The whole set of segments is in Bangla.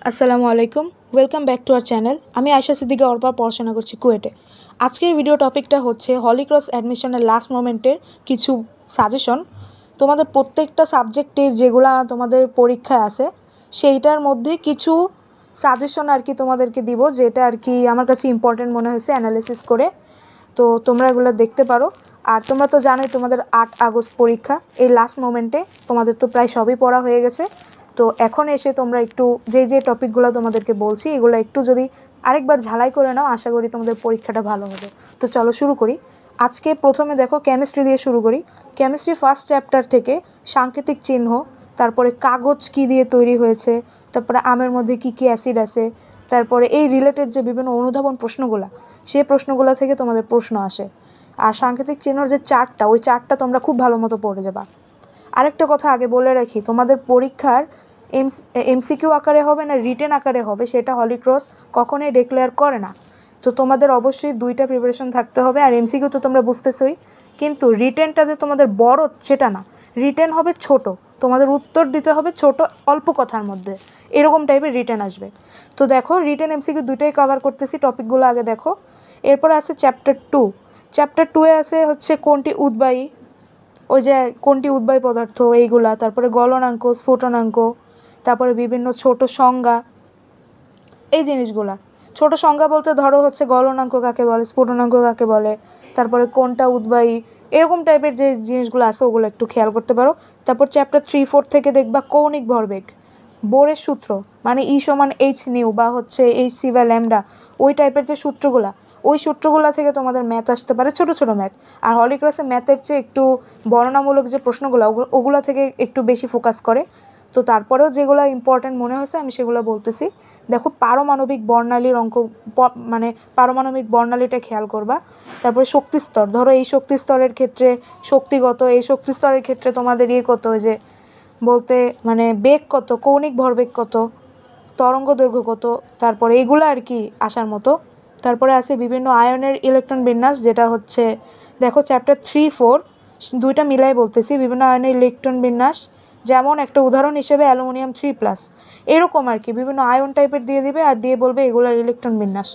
আসসালামু আলাইকুম, welcome back to our channel. আমি আয়শা সিদ্দিকা অর্পা, পড়াশোনা করছি কুয়েটে। আজকের ভিডিও টপিকটা হচ্ছে হলিক্রস অ্যাডমিশনের লাস্ট মোমেন্টের কিছু সাজেশন। তোমাদের প্রত্যেকটা সাবজেক্টের যেগুলা তোমাদের পরীক্ষায় আছে সেইটার মধ্যে কিছু সাজেশন আর কি তোমাদেরকে দিব, যেটা আর কি আমার কাছে ইম্পর্টেন্ট মনে হয়েছে অ্যানালিসিস করে। তো তোমরা এগুলো দেখতে পারো। আর তোমরা তো জানোই তোমাদের 8 আগস্ট পরীক্ষা। এই লাস্ট মোমেন্টে তোমাদের তো প্রায় সবই পড়া হয়ে গেছে। তো এখন এসে তোমরা একটু যে টপিকগুলো তোমাদেরকে বলছি এগুলো একটু যদি আরেকবার ঝালাই করে নাও, আশা করি তোমাদের পরীক্ষাটা ভালো হবে। তো চলো শুরু করি। আজকে প্রথমে দেখো কেমিস্ট্রি দিয়ে শুরু করি। কেমিস্ট্রি ফার্স্ট চ্যাপ্টার থেকে সাংকেতিক চিহ্ন, তারপরে কাগজ কি দিয়ে তৈরি হয়েছে, তারপরে আমের মধ্যে কি কি অ্যাসিড আছে, তারপরে এই রিলেটেড যে বিভিন্ন অনুধাবন প্রশ্নগুলো, সেই প্রশ্নগুলো থেকে তোমাদের প্রশ্ন আসে। আর সাংকেতিক চিহ্নর যে চার্টটা, ওই চার্টটা তোমরা খুব ভালো মতো পড়ে যাবা। আরেকটা কথা আগে বলে রাখি, তোমাদের পরীক্ষার এমসিকিউ আকারে হবে না রিটেন আকারে হবে সেটা হলিক্রস কখনোই ডিক্লেয়ার করে না। তো তোমাদের অবশ্যই দুইটা প্রিপারেশন থাকতে হবে। আর এমসিকিউ তো তোমরা বুঝতেছই, কিন্তু রিটেনটা যে তোমাদের বড় সেটা না। রিটেন হবে ছোট, তোমাদের উত্তর দিতে হবে ছোট অল্প কথার মধ্যে, এরকম টাইপের রিটেন আসবে। তো দেখো রিটেন এমসিকিউ দুইটাই কভার করতেছি। টপিকগুলো আগে দেখো। এরপর আছে চ্যাপ্টার 2। চ্যাপ্টার 2-এ আছে হচ্ছে কোনটি উদ্বায়ী, ওই যে কোনটি উদ্বায়ী পদার্থ এইগুলা, তারপরে গলনাঙ্ক, স্ফুটনাঙ্ক, তারপরে বিভিন্ন ছোট সংজ্ঞা, এই জিনিসগুলা। ছোট সংজ্ঞা বলতে ধরো হচ্ছে গলনাঙ্ক কাকে বলে, স্ফুটনাঙ্ক কাকে বলে, তারপরে কোনটা উদ্বায়ী, এরকম টাইপের যে জিনিসগুলো আছে ওগুলো একটু খেয়াল করতে পারো। তারপর চ্যাপ্টার 3-4 থেকে দেখবা কৌণিক ভরবেগ, বোরের সূত্র, মানে E=h বা হচ্ছে Hc/λ, ওই টাইপের যে সূত্রগুলা, ওই সূত্রগুলা থেকে তোমাদের ম্যাথ আসতে পারে, ছোট ছোট ম্যাথ। আর হলিক্রসে ম্যাথের চেয়ে একটু বর্ণনামূলক যে প্রশ্নগুলো ওগুলো থেকে একটু বেশি ফোকাস করে। তো তারপরেও যেগুলো ইম্পর্ট্যান্ট মনে হয়েছে আমি সেগুলো বলতেছি। দেখো পারমাণবিক বর্ণালীর অঙ্ক, মানে পারমাণবিক বর্ণালীটা খেয়াল করবা। তারপরে শক্তিস্তর, ধরো এই শক্তিস্তরের ক্ষেত্রে শক্তিগত, এই শক্তিস্তরের ক্ষেত্রে তোমাদের কত, যে বলতে মানে বেগ কত, কৌণিক ভরবেগ কত, তরঙ্গ দৈর্ঘ্য কত, তারপরে এগুলো আর কি আসার মতো। তারপরে আছে বিভিন্ন আয়নের ইলেকট্রন বিন্যাস, যেটা হচ্ছে দেখো চ্যাপ্টার 3-4 দুইটা মিলাই বলতেছি। বিভিন্ন আয়নের ইলেকট্রন বিন্যাস, যেমন একটা উদাহরণ হিসেবে অ্যালুমিনিয়াম 3+, এরকম আর কি বিভিন্ন আয়ন টাইপের দিয়ে দিবে আর দিয়ে বলবে এগুলোর ইলেকট্রন বিন্যাস।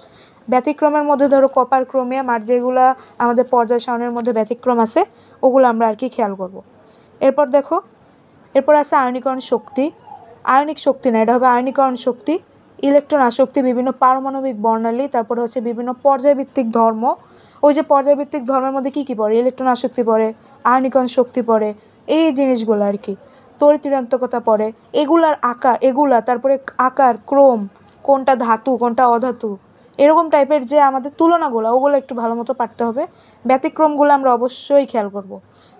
ব্যতিক্রমের মধ্যে ধরো কপার, ক্রোমিয়াম, আর যেগুলো আমাদের পর্যায় সারণীর মধ্যে ব্যতিক্রম আছে ওগুলো আমরা আর কি খেয়াল করব। এরপর দেখো, এরপর আছে আয়নীকরণ শক্তি, আয়নিক শক্তি না, এটা হবে আয়নীকরণ শক্তি, ইলেকট্রন আসক্তি, বিভিন্ন পারমাণবিক বর্ণালী, তারপরে হচ্ছে বিভিন্ন পর্যায়ভিত্তিক ধর্ম। ওই যে পর্যায়ভিত্তিক ধর্মের মধ্যে কী কী পড়ে, ইলেকট্রন আসক্তি পড়ে, আয়নীকরণ শক্তি পড়ে, এই জিনিসগুলো আর কি, তড়িৎঋণাত্মকতা পড়ে, এগুলার আকার, এগুলা তারপরে আকার, ক্রম, কোনটা ধাতু কোনটা অধাতু, এরকম টাইপের যে আমাদের তুলনাগুলো ওগুলো একটু ভালো মতো পারতে হবে। ব্যতিক্রমগুলো আমরা অবশ্যই খেয়াল করব।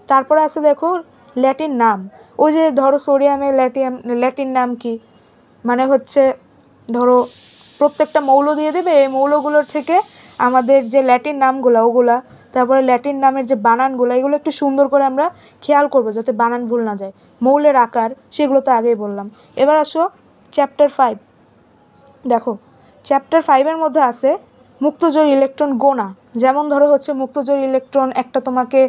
তারপরে আছে দেখো ল্যাটিন নাম, ওই যে ধরো সোডিয়ামের ল্যাটিন নাম কি, মানে হচ্ছে ধরো প্রত্যেকটা মৌল দিয়ে দেবে, এই মৌলগুলোর থেকে আমাদের যে ল্যাটিন নামগুলো ওগুলা, তারপরে ল্যাটিন নামের যে বানানগুলো এগুলো একটু সুন্দর করে আমরা খেয়াল করব যাতে বানান ভুল না যায়। মৌলের আকার সেগুলো তো আগেই বললাম। এবার আসো চ্যাপ্টার 5। দেখো চ্যাপ্টার 5-এর মধ্যে আছে মুক্তজোড় ইলেকট্রন গোনা। যেমন ধরো হচ্ছে মুক্তজোড় ইলেকট্রন একটা তোমাকে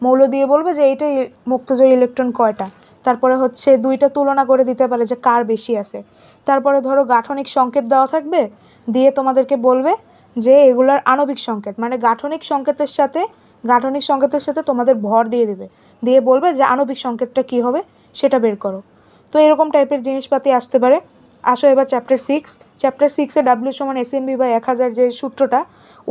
মৌল দিয়ে বলবে যে এইটা মুক্তজোড় ইলেকট্রন কয়টা, তারপরে হচ্ছে দুইটা তুলনা করে দিতে পারে যে কার বেশি আছে। তারপরে ধরো গাঠনিক সংকেত দেওয়া থাকবে, দিয়ে তোমাদেরকে বলবে যে এগুলার আণবিক সংকেত, মানে গাঠনিক সংকেতের সাথে তোমাদের ভর দিয়ে দেবে, দিয়ে বলবে যে আণবিক সংকেতটা কী হবে সেটা বের করো। তো এরকম টাইপের জিনিসপাতি আসতে পারে। আসো এবার চ্যাপ্টার 6। চ্যাপ্টার 6-এ W=SMB/1000 যে সূত্রটা,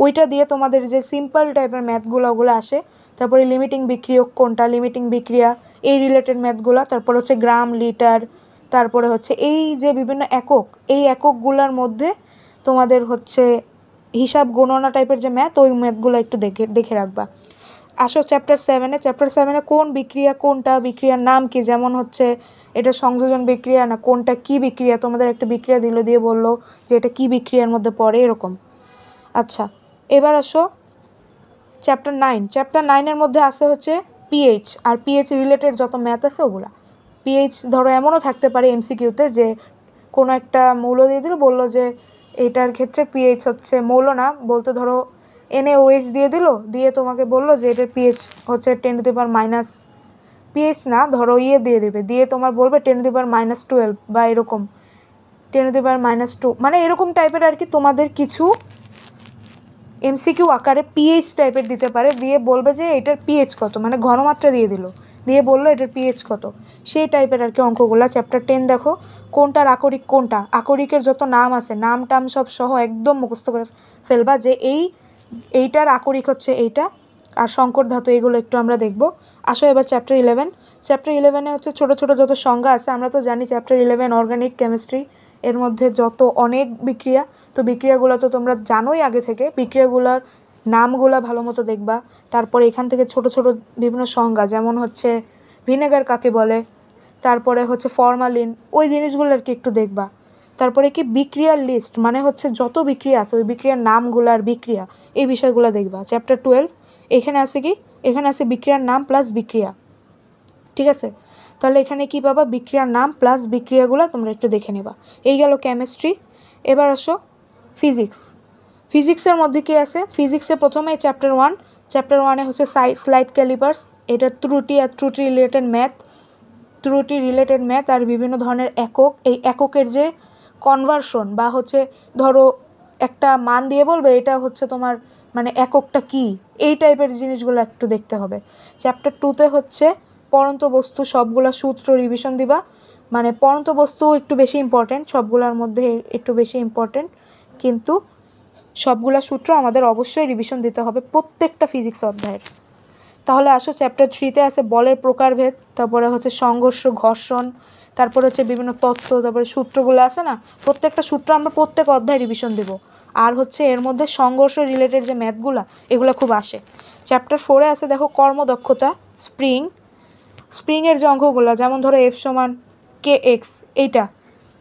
ওইটা দিয়ে তোমাদের যে সিম্পল টাইপের ম্যাথগুলো ওগুলো আসে। তারপরে লিমিটিং বিক্রিয়ক কোনটা, লিমিটিং বিক্রিয়া, এই রিলেটেড ম্যাথগুলো। তারপর হচ্ছে গ্রাম, লিটার, তারপরে হচ্ছে এই যে বিভিন্ন একক, এই এককগুলোর মধ্যে তোমাদের হচ্ছে হিসাব গণনা টাইপের যে ম্যাথ, ওই ম্যাথগুলো একটু দেখে রাখবা। আসো চ্যাপ্টার 7-এ। চ্যাপ্টার 7-এ কোন বিক্রিয়া কোনটা, বিক্রিয়ার নাম কি, যেমন হচ্ছে এটা সংযোজন বিক্রিয়া না কোনটা কি বিক্রিয়া, তোমাদের একটা বিক্রিয়া দিল, দিয়ে বললো যে এটা কি বিক্রিয়ার মধ্যে পড়ে, এরকম। আচ্ছা এবার আসো চ্যাপ্টার 9। চ্যাপ্টার 9-এর মধ্যে আছে হচ্ছে পিএইচ, আর পিএইচ রিলেটেড যত ম্যাথ আছে ওগুলা। পিএইচ ধরো এমনও থাকতে পারে এমসিকিউতে যে কোনো একটা মৌল দিয়ে দিল, বললো যে এটার ক্ষেত্রে পিএইচ হচ্ছে মৌল না, বলতে ধরো NaOH দিয়ে দিল, দিয়ে তোমাকে বললো যে এটার পিএইচ হচ্ছে 10⁻⁻, পিএইচ না ধরো দিয়ে দেবে, দিয়ে তোমার বলবে 10⁻12 বা এরকম। 10⁻², মানে এরকম টাইপের আর কি তোমাদের কিছু এমসিকিউ আকারে পিএইচ টাইপের দিতে পারে, দিয়ে বলবে যে এটার পিএইচ কত, মানে ঘনমাত্রা দিয়ে দিল, দিয়ে বললো এটার পিএইচ কত, সেই টাইপের আর কি অঙ্কগুলো। চ্যাপ্টার 10 দেখো কোনটার আকরিক কোনটা, আকরিকের যত নাম আছে নাম টাম সব সহ একদম মুখস্থ করে ফেলবা যে এইটার আকরিক হচ্ছে এইটা, আর সংকর ধাতু এগুলো একটু আমরা দেখব। আসো এবার চ্যাপ্টার 11। চ্যাপ্টার 11-এ হচ্ছে ছোটো ছোটো যত সংজ্ঞা আছে, আমরা তো জানি চ্যাপ্টার 11 অর্গানিক কেমিস্ট্রি, এর মধ্যে যত অনেক বিক্রিয়া, তো বিক্রিয়াগুলো তো তোমরা জানোই আগে থেকে, বিক্রিয়াগুলোর নামগুলো ভালো মতো দেখবা। তারপরে এখান থেকে ছোট ছোট বিভিন্ন সংজ্ঞা, যেমন হচ্ছে ভিনেগার কাকে বলে, তারপরে হচ্ছে ফরমালিন, ওই জিনিসগুলো আর কি একটু দেখবা। তারপরে কি বিক্রিয়ার লিস্ট, মানে হচ্ছে যত বিক্রিয়া আছে ওই বিক্রিয়ার নামগুলো আর বিক্রিয়া এই বিষয়গুলো দেখবা। চ্যাপ্টার 12 এখানে আছে কি, এখানে আছে বিক্রিয়ার নাম প্লাস বিক্রিয়া, ঠিক আছে? তাহলে এখানে কি পাবা, বিক্রিয়ার নাম প্লাস বিক্রিয়াগুলো তোমরা একটু দেখে নেবা। এই গেল কেমিস্ট্রি। এবার আসো ফিজিক্স। ফিজিক্সের মধ্যে কি আছে, ফিজিক্সে প্রথমে চ্যাপ্টার 1, চ্যাপ্টার 1-এ হচ্ছে স্লাইড ক্যালিপার্স, এটা ত্রুটি আর ত্রুটি রিলেটেড ম্যাথ আর বিভিন্ন ধরনের একক, এই এককের যে কনভার্সন বা হচ্ছে ধরো একটা মান দিয়ে বলবে এটা হচ্ছে তোমার মানে এককটা কি, এই টাইপের জিনিসগুলো একটু দেখতে হবে। চ্যাপ্টার 2-তে হচ্ছে পরন্ত বস্তু, সবগুলা সূত্র রিভিশন দিবা, মানে পরন্ত বস্তু একটু বেশি ইম্পর্টেন্ট, সবগুলোর মধ্যে একটু বেশি ইম্পর্টেন্ট, কিন্তু সবগুলা সূত্র আমাদের অবশ্যই রিভিশন দিতে হবে প্রত্যেকটা ফিজিক্স অধ্যায়ের। তাহলে আসো চ্যাপ্টার 3-তে আছে বলের প্রকারভেদ, তারপরে হচ্ছে সংঘর্ষ ঘর্ষণ, তারপরে হচ্ছে বিভিন্ন তত্ত্ব, তারপরে সূত্রগুলো আছে না, প্রত্যেকটা সূত্র আমরা প্রত্যেক অধ্যায় রিভিশন দেব। আর হচ্ছে এর মধ্যে সংঘর্ষ রিলেটেড যে ম্যাথগুলো এগুলো খুব আসে। চ্যাপ্টার 4-এ আছে দেখো কর্মদক্ষতা, স্প্রিংয়ের যে অঙ্কগুলো, যেমন ধরো F=kx এইটা,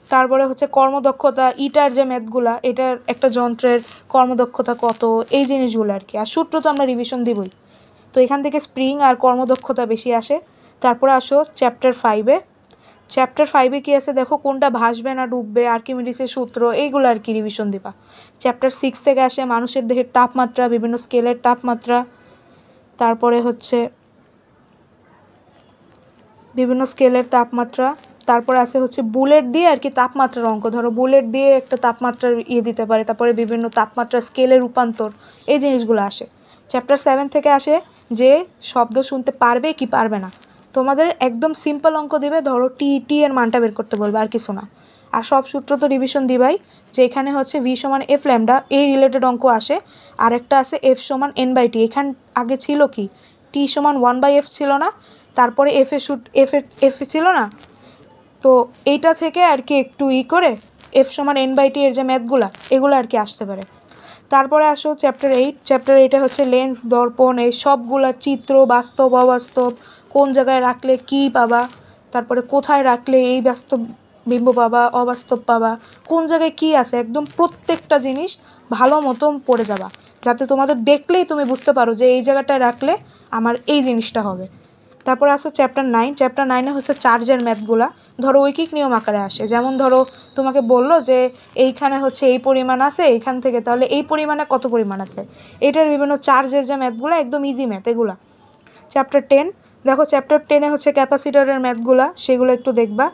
তারপরে হচ্ছে কর্মদক্ষতা, ইটার যে ম্যাথগুলা, এটার একটা যন্ত্রের কর্মদক্ষতা কত, এই জিনিসগুলো আর কি। আর সূত্র তো আমরা রিভিশন দিবই, তো এখান থেকে স্প্রিং আর কর্মদক্ষতা বেশি আসে। তারপরে আসো চ্যাপ্টার 5-এ। চ্যাপ্টার 5-এ কী আছে দেখো, কোনটা ভাসবে না ডুববে, আর্কিমিডিসের সূত্র, এইগুলো আর কি রিভিশন দিবা। চ্যাপ্টার 6 থেকে আসে মানুষের দেহের তাপমাত্রা, বিভিন্ন স্কেলের তাপমাত্রা, তারপরে হচ্ছে বিভিন্ন স্কেলের তাপমাত্রা, তারপরে আছে হচ্ছে বুলেট দিয়ে আর কি তাপমাত্রার অঙ্ক, ধরো বুলেট দিয়ে একটা তাপমাত্রার দিতে পারে, তারপরে বিভিন্ন তাপমাত্রা স্কেলে রূপান্তর, এই জিনিসগুলো আসে। চ্যাপ্টার 7 থেকে আসে যে শব্দ শুনতে পারবে কি পারবে না, তোমাদের একদম সিম্পল অঙ্ক দিবে, ধরো টি এর মানটা বের করতে বলবে, আর কিছু না। আর সব সূত্র তো রিভিশন দিবাই, যে এখানে হচ্ছে V=F λ, এই রিলেটেড অঙ্ক আসে। আর একটা আছে F=N/T, এখান আগে ছিল কি T=1/F ছিল না, তারপরে এফ ছিল না, তো এইটা থেকে আর কি একটু করে F=N/T এর যে ম্যাথগুলো এগুলো আর কি আসতে পারে। তারপরে আসো চ্যাপ্টার 8। চ্যাপ্টার 8-এ হচ্ছে লেন্স, দর্পণ, এই সবগুলার চিত্র, বাস্তব অবাস্তব, কোন জায়গায় রাখলে কি পাবা, তারপরে কোথায় রাখলে এই বাস্তব বিম্ব পাবা, অবাস্তব পাবা, কোন জায়গায় কি আছে, একদম প্রত্যেকটা জিনিস ভালো মতো পড়ে যাবা, যাতে তোমাদের দেখলেই তুমি বুঝতে পারো যে এই জায়গাটায় রাখলে আমার এই জিনিসটা হবে। তারপর আসো চ্যাপ্টার 9। চ্যাপ্টার 9-এ হচ্ছে চার্জের ম্যাথগুলা, ধরো ঐকিক নিয়ম আকারে আসে, যেমন ধরো তোমাকে বললো যে এইখানে হচ্ছে এই পরিমাণ আছে, এইখান থেকে তাহলে এই পরিমাণে কত পরিমাণ আছে, এটার বিভিন্ন চার্জের যে ম্যাথগুলো একদম ইজি ম্যাথ এগুলা। চ্যাপ্টার 10 দেখো, চ্যাপ্টার 10-এ হচ্ছে ক্যাপাসিটরের ম্যাথগুলা, সেগুলো একটু দেখবা।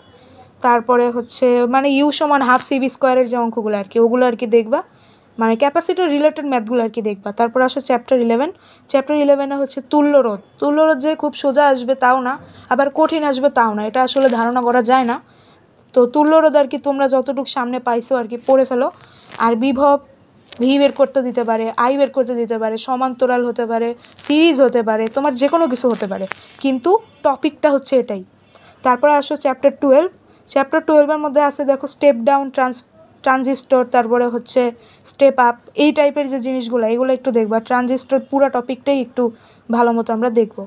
তারপরে হচ্ছে মানে U=12 CV² যে অঙ্কগুলো আর কি, ওগুলো আর কি দেখবা, মানে ক্যাপাসিটর রিলেটেড ম্যাথগুলো আর কি দেখবা। তারপর আসো চ্যাপ্টার 11। চ্যাপ্টার 11-এ হচ্ছে তুল্যরোধ যে খুব সোজা আসবে তাও না, আবার কঠিন আসবে তাও না, এটা আসলে ধারণা করা যায় না। তো তুল্যরোধ আর কি তোমরা যতটুকু সামনে পাইছো আর কি পড়ে ফেলো। আর বিভব ভি বের করতে দিতে পারে, আই বের করতে দিতে পারে, সমান্তরাল হতে পারে, সিরিজ হতে পারে, তোমার যে কোনো কিছু হতে পারে, কিন্তু টপিকটা হচ্ছে এটাই। তারপরে আসো চ্যাপ্টার 12। চ্যাপ্টার 12-এর মধ্যে আছে দেখো স্টেপ ডাউন, ট্রানজিস্টর, তারপরে হচ্ছে স্টেপ আপ, এই টাইপের যে জিনিসগুলো এগুলো একটু দেখবা। ট্রানজিস্টর পুরো টপিকটাই একটু ভালো মতো আমরা দেখব।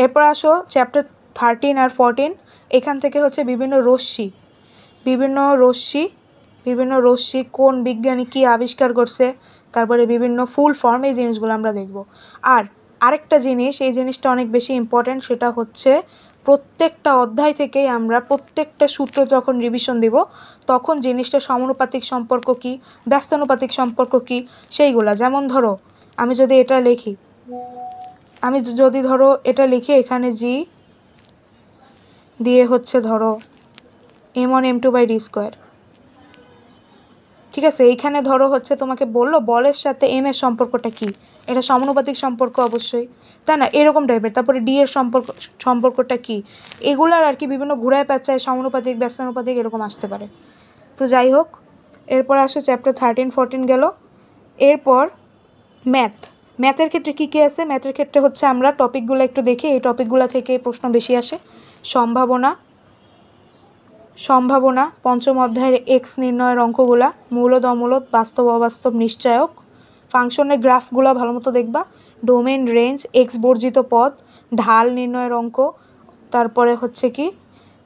এরপর আসো চ্যাপ্টার 13 আর 14। এখান থেকে হচ্ছে বিভিন্ন রশ্মি কোন বিজ্ঞানী কী আবিষ্কার করছে, তারপরে বিভিন্ন ফুল ফর্ম, এই জিনিসগুলো আমরা দেখব। আর আরেকটা জিনিস, এই জিনিসটা অনেক বেশি ইম্পর্ট্যান্ট, সেটা হচ্ছে প্রত্যেকটা অধ্যায় থেকেই আমরা প্রত্যেকটা সূত্র যখন রিভিশন দিব তখন জিনিসটা সমানুপাতিক সম্পর্ক কী, ব্যস্তানুপাতিক সম্পর্ক কী, সেইগুলা। যেমন ধরো আমি যদি এটা লিখি এখানে জি দিয়ে হচ্ছে ধরো m1 m2/d², ঠিক আছে, এইখানে ধরো হচ্ছে তোমাকে বললো বলের সাথে এম এর সম্পর্কটা কী, এটা সমানুপাতিক সম্পর্ক অবশ্যই, তাই না, এরকম টাইপের। তারপরে ডি এর সম্পর্কটা কী, এগুলার আর কি বিভিন্ন ঘুরায় পেঁচায় সমানুপাতিক ব্যস্তানুপাতিক এরকম আসতে পারে। তো যাই হোক, এরপর আসে চ্যাপ্টার 13-14 গেল। এরপর ম্যাথের ক্ষেত্রে কী কী আছে, ম্যাথের ক্ষেত্রে হচ্ছে আমরা টপিকগুলো একটু দেখি, এই টপিকগুলো থেকে প্রশ্ন বেশি আসে। সম্ভাবনা পঞ্চম অধ্যায়ের এক্স নির্ণয়ের অঙ্কগুলা, মূলদ অমূলদ বাস্তব অবাস্তব নিশ্চয়ক, ফাংশনের গ্রাফগুলো ভালো মতো দেখবা, ডোমেন রেঞ্জ, এক্স বর্জিত পদ, ঢাল নির্ণয়ের অঙ্ক, তারপরে হচ্ছে কি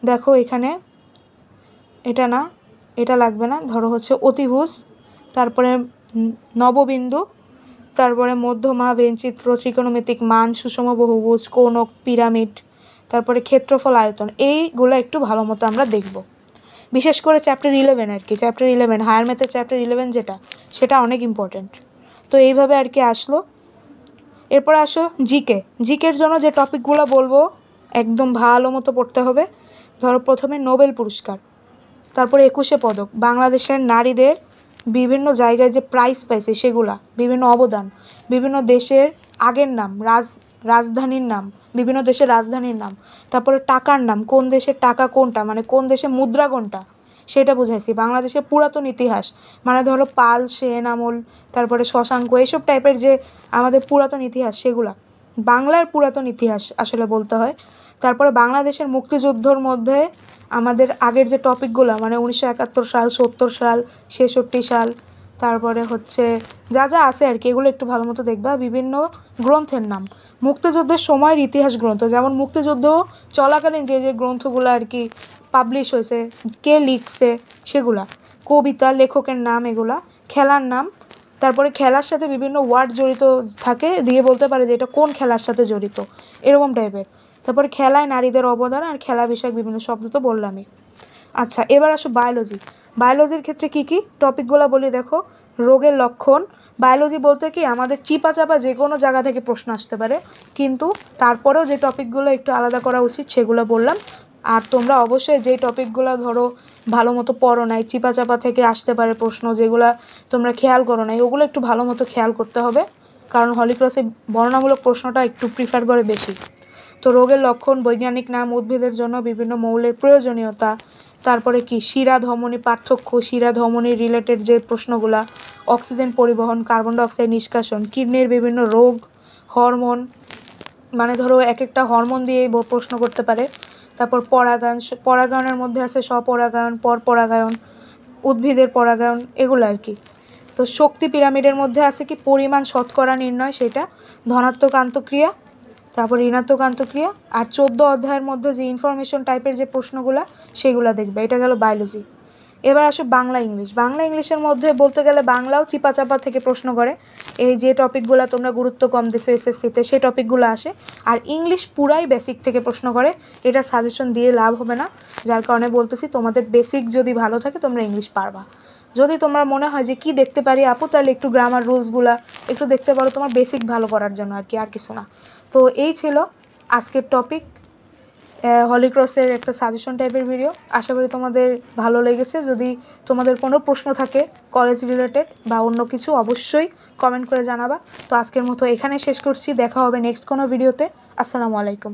দেখো এখানে এটা না, এটা লাগবে না, ধরো হচ্ছে অতিভুজ, তারপরে নববিন্দু, তারপরে মধ্যমা, বেঞ্চিত্র, ত্রিকোণমিতিক মান, সুষম বহুভুজ, কোণক, পিরামিড, তারপরে ক্ষেত্রফল, আয়তন, এইগুলো একটু ভালো মতো আমরা দেখব। বিশেষ করে চ্যাপ্টার 11 আর কি, চ্যাপ্টার 11 হায়ার ম্যাথের চ্যাপ্টার 11 যেটা, সেটা অনেক ইম্পর্টেন্ট। তো এইভাবে আর কি আসলো। এরপর আসো জিকের জন্য যে টপিকগুলো বলবো একদম ভালো মতো পড়তে হবে। ধরো প্রথমে নোবেল পুরস্কার, তারপরে 21শে পদক, বাংলাদেশের নারীদের বিভিন্ন জায়গায় যে প্রাইজ পাইছে সেগুলা, বিভিন্ন অবদান, বিভিন্ন দেশের আগের নাম, রাজধানীর নাম, বিভিন্ন দেশের রাজধানীর নাম, তারপরে টাকার নাম, কোন দেশের টাকা কোনটা, মানে কোন দেশের মুদ্রা কোনটা সেটা বুঝাইছি। বাংলাদেশের পুরাতন ইতিহাস, মানে ধরো পাল, সেন আমল, তারপরে শশাঙ্ক, এইসব টাইপের যে আমাদের পুরাতন ইতিহাস সেগুলা, বাংলার পুরাতন ইতিহাস আসলে বলতে হয়। তারপরে বাংলাদেশের মুক্তিযুদ্ধর মধ্যে আমাদের আগের যে টপিকগুলো, মানে 1971 সাল, 70 সাল, 66 সাল, তারপরে হচ্ছে যা যা আছে আর কি, এগুলো একটু ভালো মতো দেখবা। বিভিন্ন গ্রন্থের নাম, মুক্তিযুদ্ধের সময়ের ইতিহাস গ্রন্থ, যেমন মুক্তিযুদ্ধ চলাকালীন যে যে গ্রন্থগুলো আর কি পাবলিশ হয়েছে, কে লিখছে সেগুলা, কবিতা, লেখকের নাম, এগুলা, খেলার নাম, তারপরে খেলার সাথে বিভিন্ন ওয়ার্ড জড়িত থাকে, দিয়ে বলতে পারে যে এটা কোন খেলার সাথে জড়িত, এরকম টাইপের। তারপরে খেলায় নারীদের অবদান আর খেলা বিষয়ক বিভিন্ন শব্দ তো বললামই। আচ্ছা, এবার আসো বায়োলজির ক্ষেত্রে কী কী টপিকগুলো বলি দেখো। রোগের লক্ষণ, বায়োলজি বলতে কি আমাদের চিপা যে কোনো জায়গা থেকে প্রশ্ন আসতে পারে, কিন্তু তারপরেও যে টপিকগুলো একটু আলাদা করা উচিত সেগুলো বললাম। আর তোমরা অবশ্যই যেই টপিকগুলো ধরো ভালো মতো পড়ো নাই, চিপা থেকে আসতে পারে প্রশ্ন, যেগুলো তোমরা খেয়াল করো নাই, ওগুলো একটু ভালো মতো খেয়াল করতে হবে, কারণ হলিক্রসে বর্ণনামূলক প্রশ্নটা একটু প্রিফার করে বেশি। তো রোগের লক্ষণ, বৈজ্ঞানিক নাম, উদ্ভিদের জন্য বিভিন্ন মৌলের প্রয়োজনীয়তা, তারপরে কি শিরা ধমনী পার্থক্য, শিরা ধমনী রিলেটেড যে প্রশ্নগুলা, অক্সিজেন পরিবহন, কার্বন ডাইঅক্সাইড নিষ্কাশন, কিডনির বিভিন্ন রোগ, হরমোন, মানে ধরো এক একটা হরমোন দিয়ে প্রশ্ন করতে পারে। তারপর পরাগায়নের মধ্যে আছে স্বপরাগায়ন, পরপরাগায়ন, উদ্ভিদের পরাগায়ন, এগুলো আর কি। তো শক্তি পিরামিডের মধ্যে আছে কি পরিমাণ শতকরা নির্ণয়, সেটা, ধনাত্মক আন্তঃক্রিয়া, তারপর ঋণাত্মক আন্তঃক্রিয়া, আর 14 অধ্যায়ের মধ্যে যে ইনফরমেশন টাইপের যে প্রশ্নগুলো সেগুলো দেখবে। এটা গেল বায়োলজি। এবার আসো বাংলা ইংলিশের মধ্যে বলতে গেলে বাংলাও চিপাচাপা থেকে প্রশ্ন করে, এই যে টপিকগুলো তোমরা গুরুত্ব কম দিছো এসএসসিতে সেই টপিকগুলো আসে। আর ইংলিশ পুরাই বেসিক থেকে প্রশ্ন করে, এটা সাজেশন দিয়ে লাভ হবে না, যার কারণে বলতেছি তোমাদের বেসিক যদি ভালো থাকে তোমরা ইংলিশ পারবা। যদি তোমরা মনে হয় যে কি দেখতে পারি আপু, তাহলে একটু গ্রামার রুলসগুলা একটু দেখতে পারো তোমার বেসিক ভালো করার জন্য আর কি, আর কিছু না। তো এই ছিল আজকের টপিক, হলিক্রসের একটা সাজেশন টাইপের ভিডিও। আশা করি তোমাদের ভালো লেগেছে। যদি তোমাদের কোনো প্রশ্ন থাকে কলেজ রিলেটেড বা অন্য কিছু, অবশ্যই কমেন্ট করে জানাবা। তো আজকের মতো এখানে শেষ করছি, দেখা হবে নেক্সট কোনো ভিডিওতে। আসসালামু আলাইকুম।